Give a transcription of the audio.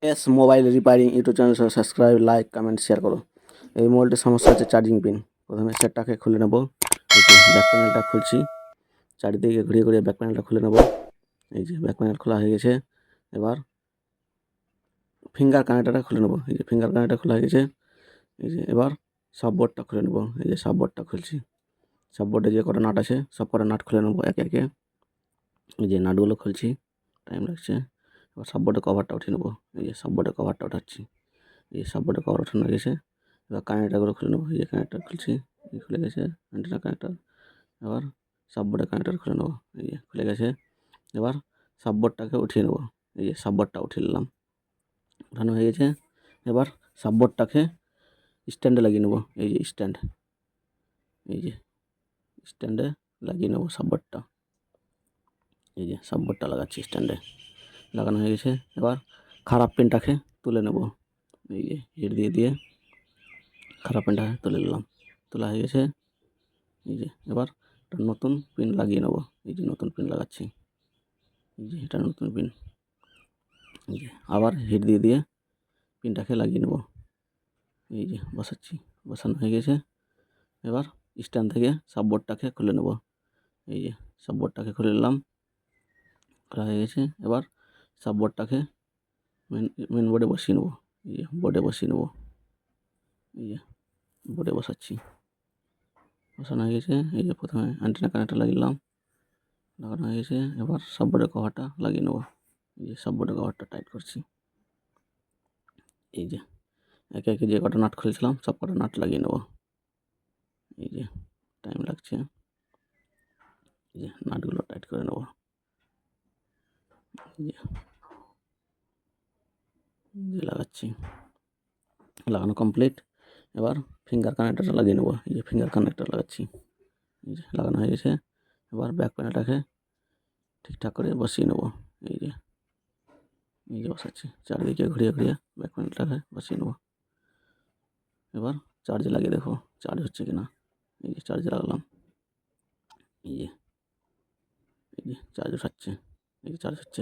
S mobile repairing YouTube channel subscribe, like, comment, share করো। এই মোবাইলটির সমস্যা হচ্ছে চার্জিং পিন। প্রথমে সেটটাকে খুলে নেব। ব্যাক প্যানেলটা খুলছি, চারিদিকে ঘুরিয়ে ঘুরিয়ে ব্যাক প্যানেলটা খুলে নেব। এই যে ব্যাক প্যানেল খোলা হয়ে গেছে। এবার ফিঙ্গার কানেক্টরটা খুলে নেব। এই যে ফিঙ্গার কানেক্টর খোলা হয়ে গেছে। এই যে এবার সাববোর্ডটা খুলে নেব। এই যে সাববোর্ডটা খুলছি, সাববোর্ডে যে কটা নাট আছে সব কটা নাট খুলে নেব একে একে। এই যে নাটগুলো খুলছি, টাইম লাগছে। এবার সাববোর্ডের কভারটা উঠিয়ে নেব। এই যে সাববোর্ডের কভারটা উঠাচ্ছি। এই সাববোর্ডের কভার ওঠানো হয়ে গেছে। এবার কানেক্টরগুলো খুলে নেব। এই যে কানেক্টর খুলছি, এই খুলে গেছে অ্যান্টেনা কানেক্টর। এবার সাববোর্ডের কানেক্টর খুলে নেব। এই যে খুলে গেছে। এবার সাববোর্ডটাকে উঠিয়ে নেব। এই যে সাববোর্ডটা উঠিয়ে নিলাম, উঠানো হয়ে গেছে। এবার সাববোর্ডটাকে স্ট্যান্ডে লাগিয়ে নেব। এই যে স্ট্যান্ড, এই যে স্ট্যান্ডে লাগিয়ে নেব সাববোর্ডটা। এই যে সাববোর্ডটা লাগাচ্ছি, স্ট্যান্ডে লাগানো হয়ে গেছে। এবার খারাপ পিনটাকে তুলে নেব। এই যে হিট দিয়ে দিয়ে খারাপ পিনটাকে তুলে নিলাম, তোলা হয়ে গেছে। এই যে এবার একটা নতুন পিন লাগিয়ে নেব। এই যে নতুন পিন লাগাচ্ছি। এই যে এটা নতুন পিন। এই যে আবার হিট দিয়ে দিয়ে পিনটাকে লাগিয়ে নেব। এই যে বসাচ্ছি, বসানো হয়ে গেছে। এবার স্ট্যান্ড থেকে সাববোর্ডটাকে খুলে নেব। এই যে সাববোর্ডটাকে খুলে নিলাম, খোলা হয়ে গেছে। এবার সাববোর্ডটাকে মেন বোর্ডে বসিয়ে নেব। এই যে বোর্ডে বসিয়ে নেব। এই যে বোর্ডে বসাচ্ছি, বসানো হয়ে গেছে। এই যে প্রথমে অ্যান্টেনা কানেক্টর লাগিয়ে লাগানো হয়ে গেছে। এবার সাববোর্ডের কভারটা লাগিয়ে নেব। এই যে সাববোর্ডের কভারটা টাইট করছি। এই যে একে একে যে কটা নাট খুলেছিলাম সব কটা নাট লাগিয়ে নেব। এই যে টাইম লাগছে। এই যে নাটগুলো টাইট করে নেব। এই যে লাগাচ্ছি, লাগানো কমপ্লিট। এবার ফিঙ্গার কানেক্টরটা লাগিয়ে নেব। এই যে ফিঙ্গার কানেক্টর লাগাচ্ছি। এই যে লাগানো হয়ে গেছে। এবার ব্যাক প্যানেলটাকে ঠিকঠাক করে বসিয়ে নেব। এই যে এই যে বসাচ্ছি, চারিদিকে ঘুরিয়ে ঘুরিয়ে ব্যাক প্যানেলটাকে বসিয়ে নেব। এবার চার্জে লাগিয়ে দেখো চার্জ হচ্ছে কি না। এই যে চার্জে লাগালাম। এই যে চার্জ উঠাচ্ছে। এই যে চার্জ হচ্ছে।